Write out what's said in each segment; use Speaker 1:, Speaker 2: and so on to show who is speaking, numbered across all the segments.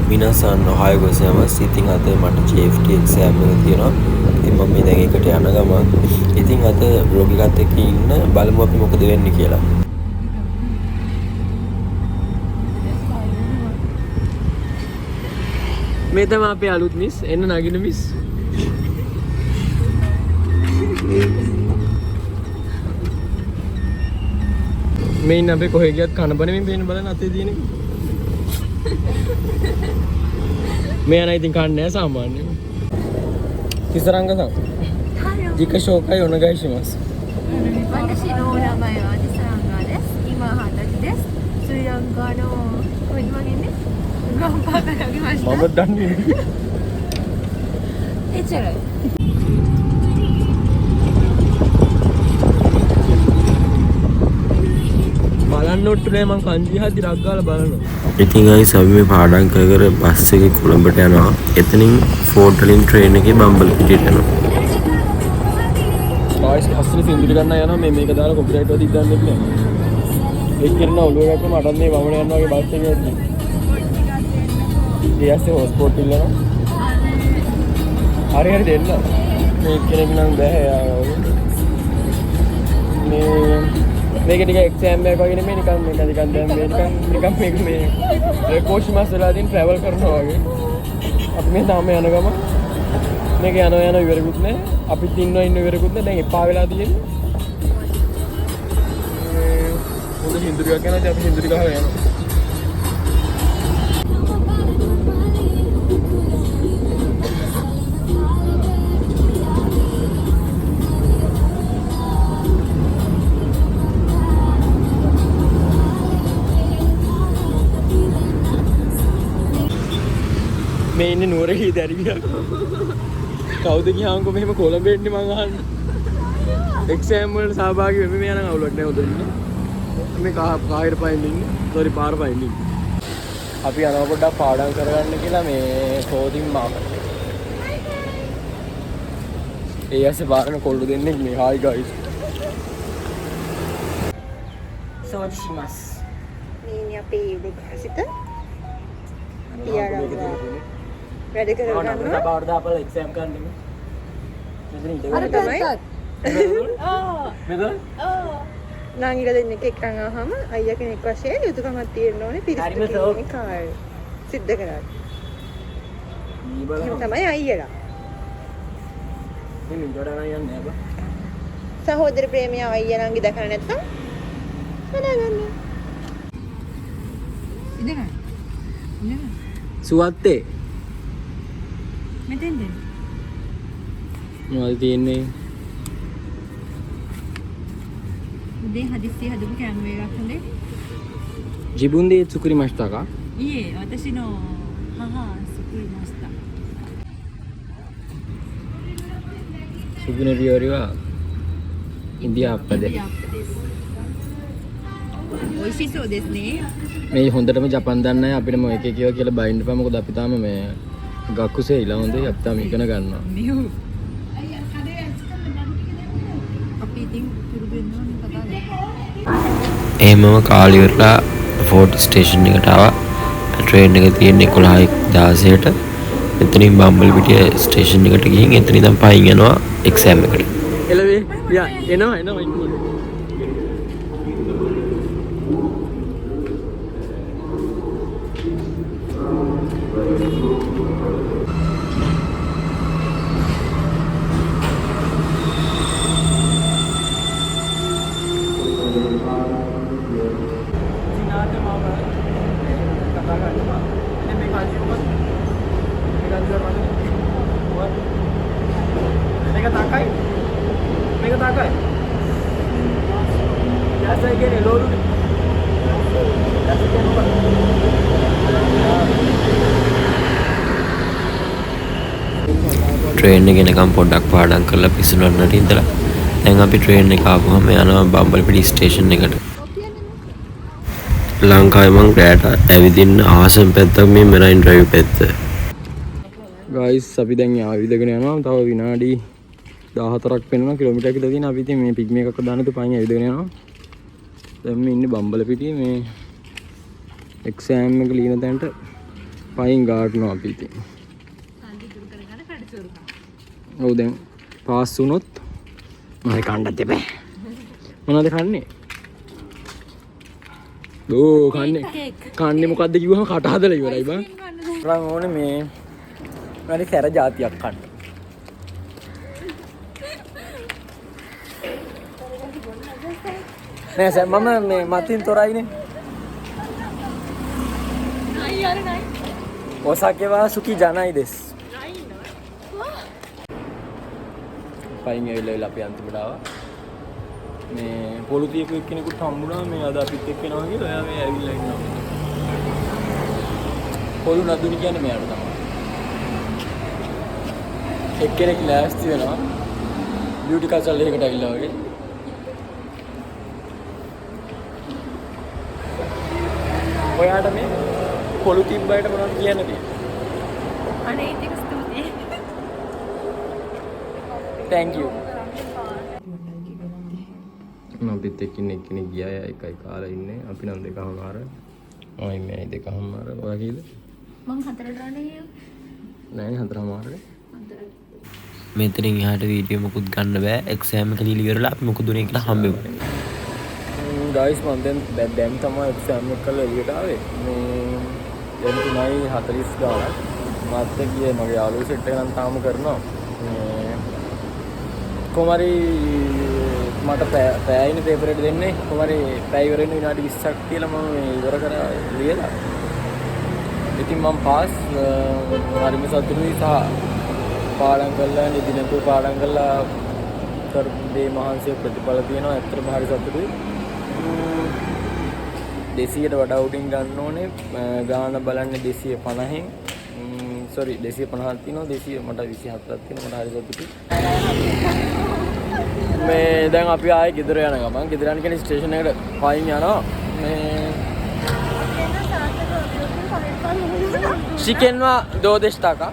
Speaker 1: මිනසන් ඔහායෝ ගොසෑමස්. ඉතින් අද මට JFT එක්සෑම් එක තියෙනවා. ඉතින් මම මේ දැන් ඒකට යන ගමන් ඉතින් අද බ්ලොග් එකත් එක්ක ඉන්න බලමු අපි මොකද වෙන්නේ කියලා. මේ තමයි අපේ අලුත් මිස්. එන්න නගින මිස්. මේ ඉන්න අපේ කොහෙ ගියත් කන බණමින් පේන බලන්න අතේ තියෙන එක. මේ අනේ ඉතින් කන්නේ නැහැ සාමාන්‍යයෙන්. තිසරංගさん。自己紹介お願いします。
Speaker 2: 私のお名前はティサランガです。今20歳です。スリランカのこれ今ねガンパーから来ました。
Speaker 1: මම දන්නේ නැහැ.
Speaker 2: එච්චරයි.
Speaker 1: බලන්න ඔට්ටුනේ මං කන්දි හදි රක් ගාලා බලනවා. ඉතින් අයිස් අපි මේ පාඩම් කර බස් එකේ කොළඹට යනවා. එතනින් ෆෝර්ට් වලින් ට්‍රේන් එකේ බම්බල් පිටියට යනවා. ආයිස් අස්සල සින්දුරි ගන්න යනවා. මේ මේක දාලා කොපිරයිට් වල ඉදන්නේ නැහැ. ඒක කරන ඔළුව එකක් මටත් මේ වමන යනවා වගේ බස් එකේ යද්දි. ඊයස්සේ හොස්පෝට් ඉල්ලනවා. හරි හරි දෙන්න. මේ කෙනෙක් නම් බෑ. මේක ටික එක්සෑම් එකක් වගේ නෙමෙයි නිකන් දැන් මේක මේ කෝෂ් මාස් වෙලාදීන් ට්‍රැවල් කරනවා වගේ. අපි මේ තාම යන ගම මේක යන ඉවරෙකුත් නෑ. අපිත් ඉන්න ඉවරෙකුත් නෑ. දැන් එපා වෙලා තියෙන්නේ. පොඩි හින්දුරියක් යනවා. අපි හින්දුරි ගහලා යනවා. මේ ඉන්නේ නුවරගේ දැරිවියක්. කවුද ගියාමකො මෙහෙම කොළඹ එන්නේ මං අහන්නේ. එක්සෑම් වලට සහභාගී වෙන්න මේ යන අවුලක් නෑ උදේ ඉන්නේ. මේ කාහිර පයින් ඉන්නේ. සෝරි පාර පයින් ඉන්නේ. අපි යනවා පොඩ්ඩක් පාඩම් කරගන්න කියලා මේ ක්ලෝතින් මාකට්. ඒ ඇස්සේ පාරන කොල්ලු දෙන්නේ මේ හායි ගයිස්. සෝරි ශිමස්.
Speaker 2: මේ ඉන්නේ අපේ විකාසිත. පියාරා වැඩ කරගන්නවා.
Speaker 1: බාහිර දාපල එක්සෑම් කරන්නේ. මෙතන ඉඳගෙන
Speaker 2: අර තමයි.
Speaker 1: මෙතන?
Speaker 2: නාගිලා දෙන්නෙක් එක්කන් ආවම අයියා කෙනෙක් වශයෙන් යුතුයකමක් තියෙන්න ඕනේ පිරිසිදු කිරීමේ කාර්ය සිද්ධ කරන්න. එහෙම තමයි අයියලා.
Speaker 1: මේ නිතරම යන්නේ බා.
Speaker 2: සහෝදර ප්‍රේමය අයියා නංගි දැකලා නැත්තම් හදාගන්න. ඉඳගන්න.
Speaker 1: සුවත්තේ
Speaker 2: මෙතෙන්ද?
Speaker 1: මොකද තියෙන්නේ?
Speaker 2: උදේ හදිස්සිය හදපු කැම්වේ එකක් හොඳේ.
Speaker 1: ජිබුන්දේ සුකුරි මස්තක.
Speaker 2: いえ、私の母作りました。
Speaker 1: සුගුණ පියවරිවා ඉන්දියාප්පද.
Speaker 2: 美味しそうですね。
Speaker 1: මේ හොඳටම ජපන් දන්නේ නැහැ අපිට මොකද කියව කියලා බයින්ඩ් පා මොකද අපි තාම මේ ගක්කුසේ ඉලා හොඳේ අපි තාම ඉගෙන ගන්නවා.
Speaker 2: මෙහෙම. අපි ඉතින් පුරුදු වෙන්න ඕනේ කතා කරලා.
Speaker 1: එහෙමම කාලි ඉවරලා ෆෝර්ට් ස්ටේෂන් එකට ආවා. ට්‍රේන් එක තියෙන්නේ 11:16ට. එතනින් බම්බල් පිටිය ස්ටේෂන් එකට ගිහින් එතන ඉඳන් පයින් යනවා එක්සෑම් එකට. එළවේ එනවා ඉන්නේ. මේක තාකයි. දැසයි කියන්නේ ලෝරුනේ. දැසයි කියන්නේ ට්‍රේන් එක එනකම් පොඩ්ඩක් පාඩම් කරලා පිසුනන්නට ඉඳලා දැන් අපි ට්‍රේන් එක ආපුවම යනවා බම්බල්පිටි ස්ටේෂන් එකට. ලංකාවේ මං රැට ඇවිදින්න ආසම් පැත්තක් මේ මෙරයින් ඩ්‍රයිව් පැත්ත. ගයිස් අපි දැන් ආවිදගෙන යනවා. තව විනාඩි 14ක් වෙනවා කිලෝමීටර් කියලා තියෙන. අපි ඉතින් මේ පිග්මි එකක් දාන්න තුපයින් ඇවිදගෙන යනවා. දැන් මේ ඉන්නේ බම්බලපිටියේ මේ එක්සෑම් එක ලියන තැනට පයින් ගාටනවා අපි ඉතින්. ඔව් දැන් පාස් වුණොත් මම කන්නත් එපා. මොනවද කන්නේ? ඕ කන්නේ මොකද්ද කිව්වම කට හදලා ඉවරයි බං. මම ඕනේ මේ වැඩි සැර જાතියක් කන්න. නෑ සර් මම මේ මතින් තොරයිනේ. ඔසාකේවා සුකි ජනයි දෙස්. පයින් ඇවිල්ලා අපි අන්තිමට ආවා. මේ පොළු තියපු එක්කෙනෙකුට හම්බුණා මේ අද අපිත් එක්ක එනවා කියලා. එයා මේ ඇවිල්ලා ඉන්නවා. පොළු නදුනි කියන්නේ මෙයාට තමයි. එක්කෙනෙක් ලෑස්ති වෙනවා. බියුටි කල්චර් එකකට ඇවිල්ලා වගේ. ඔයාට මේ පොළු තිබ්බයට මොනවද කියන්නද?
Speaker 2: අනේ ඉතින් ස්තුතියි.
Speaker 1: Thank you. අපිත් එක්කින් එක්කෙනෙක් ගියා එකයි කාලා ඉන්නේ. අපි නම් දෙකමාර. ඔය මේ දෙකමාර. ඔයා කීයද?
Speaker 2: මං 4ට රණේ.
Speaker 1: නෑ 4මාර.
Speaker 3: මෙතනින් එහාට වීඩියෝ මොකුත් ගන්න බෑ. එක්සෑම් එක දීලා ඉවරලා අපි මොකද උනේ කියලා හම්බෙන්නේ.
Speaker 1: ගයිස් මම දැන් තමයි එක්සෑම් එක කරලා එළියට ආවේ. මේ දැන් 3:40 ගානක්. මාත් ගියේ මගේ යාළුවෝ සෙට් එක නම් තාම කරනවා. කොහමරි මට පැයයින පේපර් එක දෙන්නේ. කොහමරි පැය ඉවර වෙන විනාඩි 20ක් කියලා මම ඉවර කරා ලියලා. ඉතින් මම පාස් හරිම සතුටුයි සහ පාඩම් කළා නිදිනකෝ පාඩම් කළා කරේ මහන්සිය ප්‍රතිඵල තියෙනවා. ඇත්තටම හරි සතුටුයි. 200ට වඩා උඩින් ගන්න ඕනේ. ගාන බලන්නේ 250න්. සෝරි 250ක් තියෙනවා. 200 මට 27ක් තියෙනවා. මට හරි සතුටුයි. මේ දැන් අපි ආයේ ගෙදර යන ගමන් ගෙදර යන කෙනෙක් ස්ටේෂන් එකට පයින් යනවා. මේ चिकन वा 2 टाका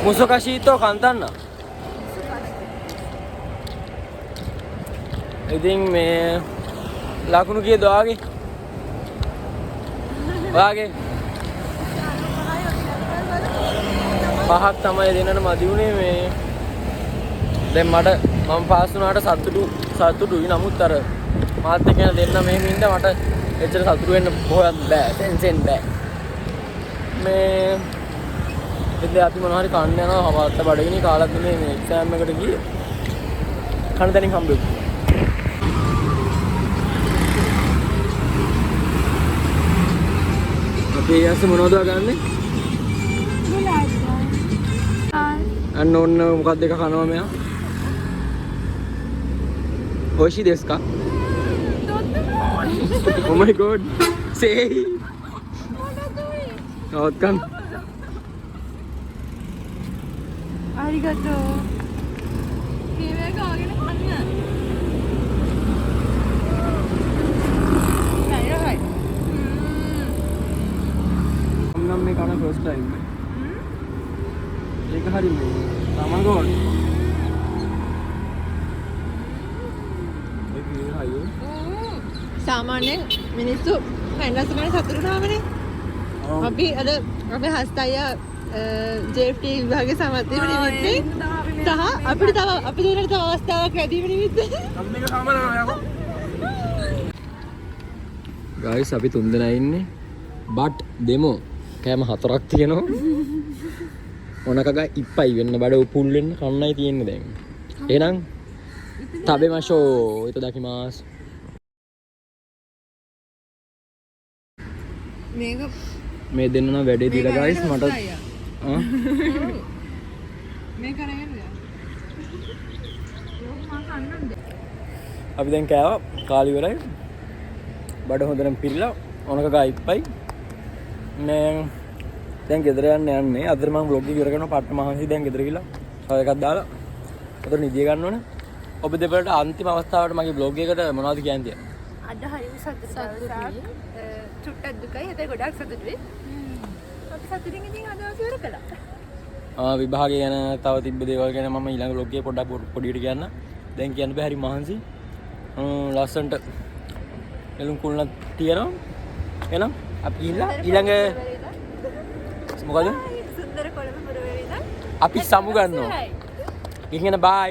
Speaker 1: मुसुकाशीतो कांताना ඉතින් මේ ලකුණු කීයද ඔයාගේ? ඔයාගේ 5ක් තමයි දෙන්නට මදි වුණේ. මේ දැන් මම පාස් වුණාට සතුටුයි. නමුත් අර මාත් එක්ක යන දෙන්න මෙහෙම ඉන්න මට එච්චර සතුටු වෙන්න බොහොම බෑ. ටෙන්ෂන් බෑ. මේ ඉතින් අපි මොනවා හරි කන්න යනවා. හවල්ට බඩගිනි කාලත් මේ එක්සෑම් එකට ගියේ. කන්න තැනින් හම්බෙන්නේ. අපි ඇස්ස මොනවද ගන්නෙ? අන්න ඔන්න මොකක්ද එක කනවා මෙයා? ඔයිෂි දෙස් කා? Oh my god. Say. නවත්කන්.
Speaker 2: අරිගතෝ. කීවේ ගාගෙන කන්න. නෑ
Speaker 1: නම් මේ කන ෆස්ට් ටයිම්. ඒක හරි මේ තමන්ගෝල්.
Speaker 2: සාමාන්‍යයෙන් මිනිස්සු හැන්ඩ්ලස් ගන්න සතුටු වෙනවනේ. අපි අද අපේ හස්තය JFT විභාගයේ සමත් වීම නිමිත්තෙන් සහ අපිට තව අපි දෙන්නට තව අවස්ථාවක් ලැබීම නිමිත්තෙන්
Speaker 1: අපි මේක සාමාන්‍යව යකෝ. ගයිස් අපි 3 දෙනා ඉන්නේ. බට් දෙමෝ කෑම 4ක් තියෙනවා. මොනකගා ඉප්පයි වෙන්න බඩ උපුල් වෙන්න කන්නයි තියෙන්නේ දැන්. එහෙනම් තබෙමෂෝ ඉතදාකිමාස්. මේ දෙන්න නම් වැඩේ දීලා ගයිස් මට
Speaker 2: මේ කරගෙන
Speaker 1: අපි දැන් කෑවා කාලි ඉවරයි. බඩ හොඳටම පිරিলা. ඔනකගා ඉප්පයි. මේ දැන් ගෙදර යන්නේ. අද මම vlog එක ඉවර කරනවා. පට්ට මහන්සි දැන් ගෙදර ගිහලා තව එකක් දාලා අද නිදිය ගන්න ඕනේ. ඔබ දෙපළට අන්තිම අවස්ථාවට මගේ vlog එකට මොනවද කියන්නේ?
Speaker 2: අද හරිම සතුටුයි. චුට්ටක් දුකයි. හිතේ ගොඩක් සතුටුයි. අපි සතුටින් ඉතින් අද දවස් ඉවර කළා.
Speaker 1: විභාගය ගැන තව තිබ්බ දේවල් ගැන මම ඊළඟ vlog එකේ පොඩ්ඩක් පොඩියට කියන්න. දැන් කියන්න බෑ හරි මහන්සි. ලස්සන්ට එළුම් කුළුණක් තියෙනවා. එහෙනම් අපි ගිහිල්ලා ඊළඟ මොකද?
Speaker 2: සුන්දර කොළඹ පුරවැසිලා
Speaker 1: අපි සමු ගන්නවා. ඉතින් බයි.